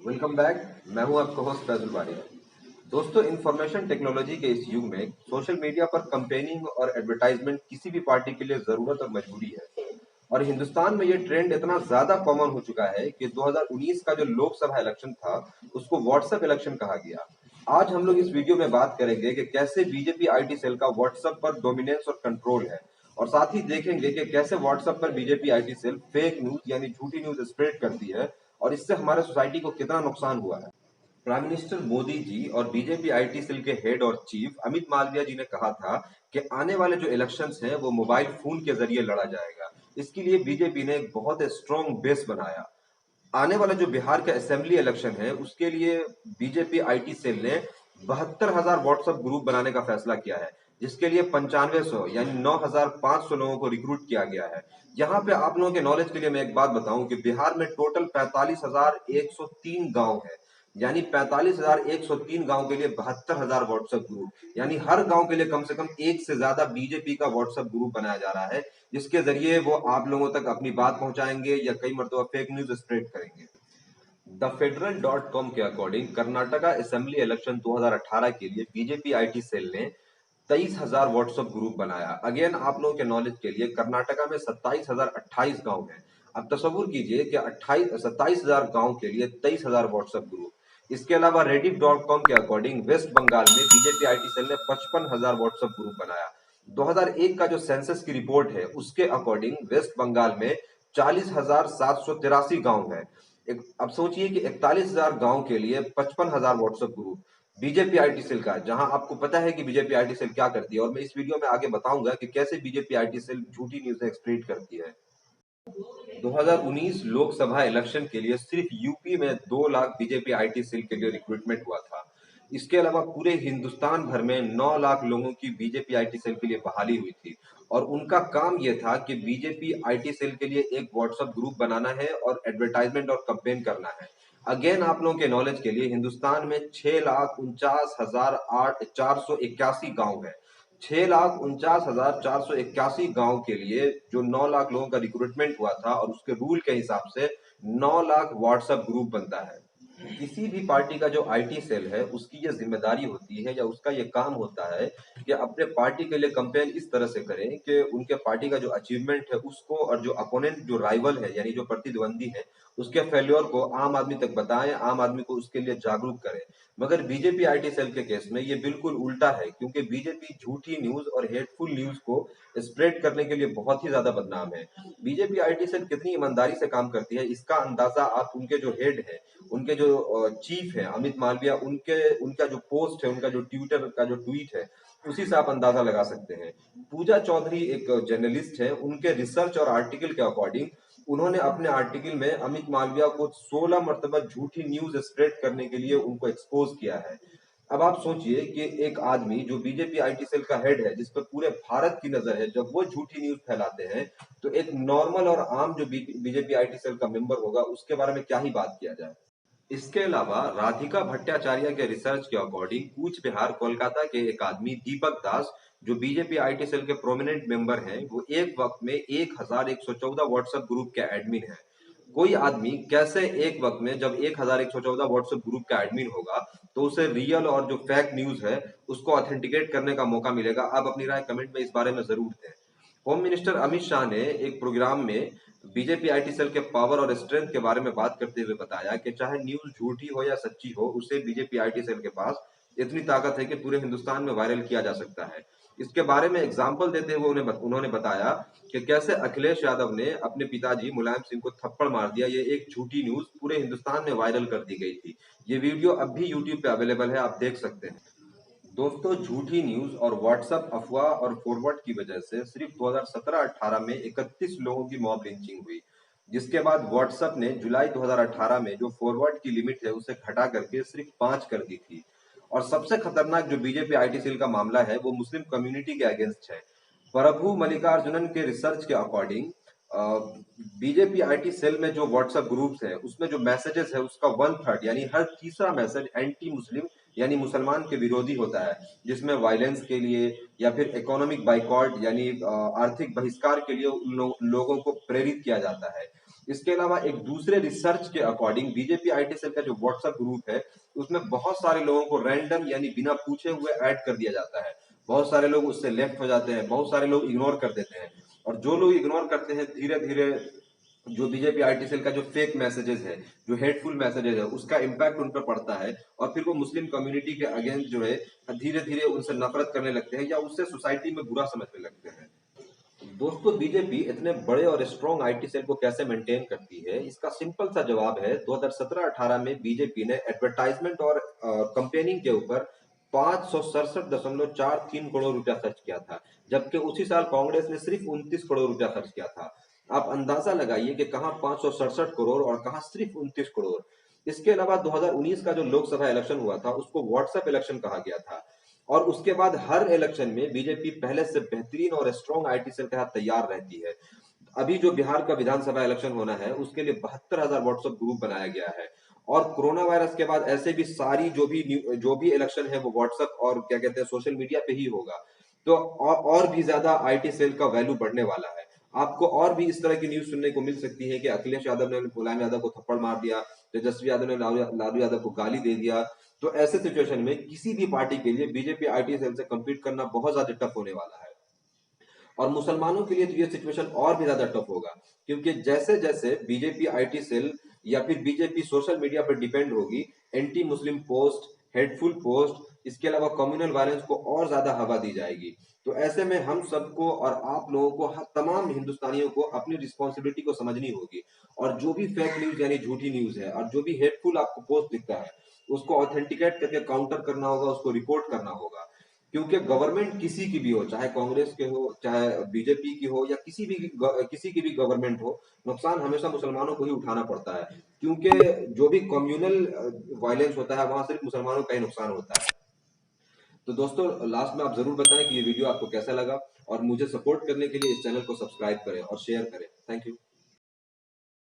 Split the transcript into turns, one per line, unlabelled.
Welcome back. मैं हूं आपका होस्ट फैजुल बारी। दोस्तों, इंफॉर्मेशन टेक्नोलॉजी के इस युग में सोशल मीडिया पर कंपेनिंग और एडवर्टाइजमेंट किसी भी पार्टी के लिए जरूरत और मजबूरी है। और हिंदुस्तान में ये ट्रेंड इतना ज्यादा कॉमन हो चुका है कि 2019 का जो लोकसभा इलेक्शन था उसको व्हाट्सएप इलेक्शन कहा गया। आज हम लोग इस वीडियो में बात करेंगे कि कैसे बीजेपी आईटी सेल का व्हाट्सएप पर डोमिनेंस और कंट्रोल है, और साथ ही देखेंगे कि कैसे व्हाट्सएप पर BJP IT cell fake news यानी झूठी न्यूज स्प्रेड करती है और इससे हमारे सोसाइटी को कितना नुकसान हुआ है। प्राइम मिनिस्टर मोदी जी और बीजेपी आईटी सेल के हेड और चीफ अमित मालविया जी ने कहा था कि आने वाले जो इलेक्शंस हैं वो मोबाइल फोन के जरिए लड़ा जाएगा। इसके लिए बीजेपी ने एक बहुत स्ट्रॉन्ग बेस बनाया। आने वाला जो बिहार का असेंबली इलेक्शन है उसके लिए बीजेपी आईटी सेल ने 72,000 व्हाट्सएप ग्रुप बनाने का फैसला किया है, जिसके लिए 9500 यानी 9,500 लोगों को रिक्रूट किया गया है। यहाँ पे आप लोगों के नॉलेज के लिए मैं एक बात बताऊं कि बिहार में टोटल 45,103 गांव है, यानी 45,103 गांव के लिए 72,000 व्हाट्सएप ग्रुप, यानी हर गांव के लिए कम से कम एक से ज्यादा बीजेपी का व्हाट्सएप ग्रुप बनाया जा रहा है, जिसके जरिए वो आप लोगों तक अपनी बात पहुंचाएंगे या कई मरतबा फेक न्यूज स्प्रेड करेंगे। द फेडरल डॉट कॉम के अकॉर्डिंग कर्नाटका असेंबली इलेक्शन 2018 के लिए बीजेपी आईटी सेल ने 23,000 व्हाट्सएप ग्रुप बनाया। अगेन आप लोगों के नॉलेज के लिए कर्नाटका में 27,028 गांव हैं। अब तस्वुर कीजिए कि 27,000 गांव के लिए 23,000 व्हाट्सएप ग्रुप। इसके अलावा रेडिफ डॉट कॉम के अकॉर्डिंग वेस्ट बंगाल में बीजेपी आईटी सेल ने 55,000 व्हाट्सएप ग्रुप बनाया। 2001 का जो सेंसस की रिपोर्ट है उसके अकॉर्डिंग वेस्ट बंगाल में 40,783 गांव है। अब सोचिए कि 41,000 गांव के लिए 55,000 WhatsApp group BJP IT cell का, जहां आपको पता है कि बीजेपी आईटी सेल क्या करती है, और मैं इस वीडियो में आगे बताऊंगा कि कैसे बीजेपी आईटी सेल झूठी न्यूज स्प्रेड करती है। 2019 लोकसभा इलेक्शन के लिए सिर्फ यूपी में 2 लाख बीजेपी आईटी सेल के लिए रिक्रूटमेंट हुआ था। इसके अलावा पूरे हिंदुस्तान भर में 9 लाख लोगों की बीजेपी आईटी सेल के लिए बहाली हुई थी, और उनका काम यह था कि बीजेपी आईटी सेल के लिए एक व्हाट्सएप ग्रुप बनाना है और एडवर्टाइजमेंट और कंपेन करना है। अगेन आप लोगों के नॉलेज के लिए हिंदुस्तान में 6,49,481 गांव है। 6,49,481 गांव के लिए जो 9 लाख लोगों का रिक्रूटमेंट हुआ था, और उसके रूल के हिसाब से 9 लाख व्हाट्सएप ग्रुप बनता है। किसी भी पार्टी का जो आईटी सेल है उसकी ये जिम्मेदारी होती है या उसका ये काम होता है कि अपने पार्टी के लिए कंपेन इस तरह से करें कि उनके पार्टी का जो अचीवमेंट है उसको, और जो अपोनेंट जो राइवल है यानी जो प्रतिद्वंदी है उसके फेल्योर को आम आदमी तक बताएं, आम आदमी को उसके लिए जागरूक करें। मगर बीजेपी आईटी सेल के केस में ये बिल्कुल उल्टा है, क्योंकि बीजेपी झूठी न्यूज और हेटफुल न्यूज को स्प्रेड करने के लिए बहुत ही ज्यादा बदनाम है। बीजेपी आईटी सेल कितनी ईमानदारी से काम करती है इसका अंदाजा आप उनके जो हेड है, उनके जो चीफ है अमित मालविया, उनके उनका जो पोस्ट है, उनका जो ट्विटर का जो ट्वीट है, उसी से आप अंदाजा लगा सकते हैं। पूजा चौधरी एक जर्नलिस्ट है, उनके रिसर्च और आर्टिकल के अकॉर्डिंग उन्होंने अपने आर्टिकल में अमित मालविया को 16 मरतबा झूठी न्यूज स्प्रेड करने के लिए उनको एक्सपोज किया है। अब आप सोचिए कि एक आदमी जो बीजेपी आईटी सेल का हेड है, जिस पर पूरे भारत की नजर है, जब वो झूठी न्यूज फैलाते हैं तो एक नॉर्मल और आम जो बीजेपी आईटी सेल का मेंबर होगा उसके बारे में क्या ही बात किया जाए। इसके अलावा राधिका भट्टाचार्य के रिसर्च के अकॉर्डिंग कूच बिहार कोलकाता के एक आदमी दीपक दास, जो बीजेपी आईटी सेल के प्रोमिनेंट मेंबर हैं, वो एक वक्त में 1,114 व्हाट्सएप ग्रुप के एडमिन हैं। कोई आदमी कैसे एक वक्त में जब 1,114 व्हाट्सएप ग्रुप का एडमिन होगा तो उसे रियल और जो फेक न्यूज है उसको ऑथेंटिकेट करने का मौका मिलेगा? आप अपनी राय कमेंट में इस बारे में जरूर दें। होम मिनिस्टर अमित शाह ने एक प्रोग्राम में बीजेपी आईटी सेल के पावर और स्ट्रेंथ के बारे में बात करते हुए बताया कि चाहे न्यूज झूठी हो या सच्ची हो, उसे बीजेपी आईटी सेल के पास इतनी ताकत है कि पूरे हिंदुस्तान में वायरल किया जा सकता है। इसके बारे में एग्जाम्पल देते हुए उन्होंने बताया कि कैसे अखिलेश यादव ने अपने पिताजी मुलायम सिंह को थप्पड़ मार दिया। ये एक झूठी न्यूज पूरे हिंदुस्तान में वायरल कर दी गई थी। ये वीडियो अब भी यूट्यूब पे अवेलेबल है, आप देख सकते हैं। दोस्तों, झूठी न्यूज और व्हाट्सएप अफवाह और फॉरवर्ड की वजह से सिर्फ 2017-18 में 31 लोगों की मॉब लिंचिंग हुई, जिसके बाद व्हाट्सएप ने जुलाई 2018 में जो फॉरवर्ड की लिमिट है उसे घटा करके सिर्फ 5 कर दी थी। और सबसे खतरनाक जो बीजेपी आईटी सेल का मामला है वो मुस्लिम कम्युनिटी के अगेंस्ट है। प्रभु मल्लिकार्जुनन के रिसर्च के अकॉर्डिंग बीजेपी आईटी सेल में जो व्हाट्सएप ग्रुप्स है उसमें जो मैसेजेस है उसका 1/3 यानी हर तीसरा मैसेज एंटी मुस्लिम यानी मुसलमान के विरोधी होता है, जिसमें वायलेंस के लिए या फिर इकोनॉमिक बाइकॉट यानी आर्थिक बहिष्कार के लिए लोगों को प्रेरित किया जाता है। इसके अलावा एक दूसरे रिसर्च के अकॉर्डिंग बीजेपी आईटी सेल का जो व्हाट्सएप ग्रुप है उसमें बहुत सारे लोगों को रैंडम यानी बिना पूछे हुए ऐड कर दिया जाता है। बहुत सारे लोग उससे लेफ्ट हो जाते हैं, बहुत सारे लोग इग्नोर कर देते हैं, और जो लोग इग्नोर करते हैं धीरे धीरे जो बीजेपी आईटी सेल का जो फेक मैसेजेस है, जो हेटफुल मैसेजेस है, उसका इम्पैक्ट उन पर पड़ता है और फिर वो मुस्लिम कम्युनिटी के अगेंस्ट जो है धीरे धीरे उनसे नफरत करने लगते हैं या उससे सोसाइटी में बुरा समझने लगते हैं। दोस्तों, बीजेपी इतने बड़े और स्ट्रॉन्ग आईटी सेल को कैसे मेंटेन करती है, इसका सिंपल सा जवाब है 2017-18 में बीजेपी ने एडवर्टाइजमेंट और कंपेनिंग के ऊपर 567.43 करोड़ रुपया खर्च किया था, जबकि उसी साल कांग्रेस ने सिर्फ 29 करोड़ रुपया खर्च किया था। आप अंदाजा लगाइए कि कहां 567 करोड़ और कहां सिर्फ 29 करोड़। इसके अलावा 2019 का जो लोकसभा इलेक्शन हुआ था उसको व्हाट्सएप इलेक्शन कहा गया था, और उसके बाद हर इलेक्शन में बीजेपी पहले से बेहतरीन और स्ट्रॉन्ग आईटी सेल के साथ तैयार रहती है। अभी जो बिहार का विधानसभा इलेक्शन होना है उसके लिए 72,000 व्हाट्सएप ग्रुप बनाया गया है, और कोरोना वायरस के बाद ऐसे भी सारी जो भी इलेक्शन है वो व्हाट्सएप और क्या कहते हैं सोशल मीडिया पे ही होगा। तो और भी ज्यादा आईटी सेल का वैल्यू बढ़ने वाला है। आपको और भी इस तरह की न्यूज सुनने को मिल सकती है कि अखिलेश यादव ने मुलायम यादव को थप्पड़ मार दिया, तेजस्वी यादव ने लालू यादव को गाली दे दिया। तो ऐसे सिचुएशन में किसी भी पार्टी के लिए बीजेपी आईटी सेल से कम्पीट करना बहुत ज्यादा टफ होने वाला है, और मुसलमानों के लिए तो ये सिचुएशन और भी ज्यादा टफ होगा, क्योंकि जैसे जैसे बीजेपी आईटी सेल या फिर बीजेपी सोशल मीडिया पर डिपेंड होगी, anti Muslim post, hateful post, इसके अलावा कम्युनल वायलेंस को और ज्यादा हवा दी जाएगी। तो ऐसे में हम सबको और आप लोगों को, तमाम हिंदुस्तानियों को अपनी रिस्पॉन्सिबिलिटी को समझनी होगी, और जो भी फेक न्यूज यानी झूठी न्यूज है और जो भी हेटफुल आपको पोस्ट दिखता है उसको ऑथेंटिकेट करके काउंटर करना होगा, उसको रिपोर्ट करना होगा। क्योंकि गवर्नमेंट किसी की भी हो, चाहे कांग्रेस के हो, चाहे बीजेपी की हो, या किसी की भी गवर्नमेंट हो, नुकसान हमेशा मुसलमानों को ही उठाना पड़ता है, क्योंकि जो भी कम्युनल वायलेंस होता है वहां सिर्फ मुसलमानों का ही नुकसान होता है। तो दोस्तों, लास्ट में आप जरूर बताएं कि ये वीडियो आपको कैसा लगा, और मुझे सपोर्ट करने के लिए इस चैनल को सब्सक्राइब करें और शेयर करें। Thank you.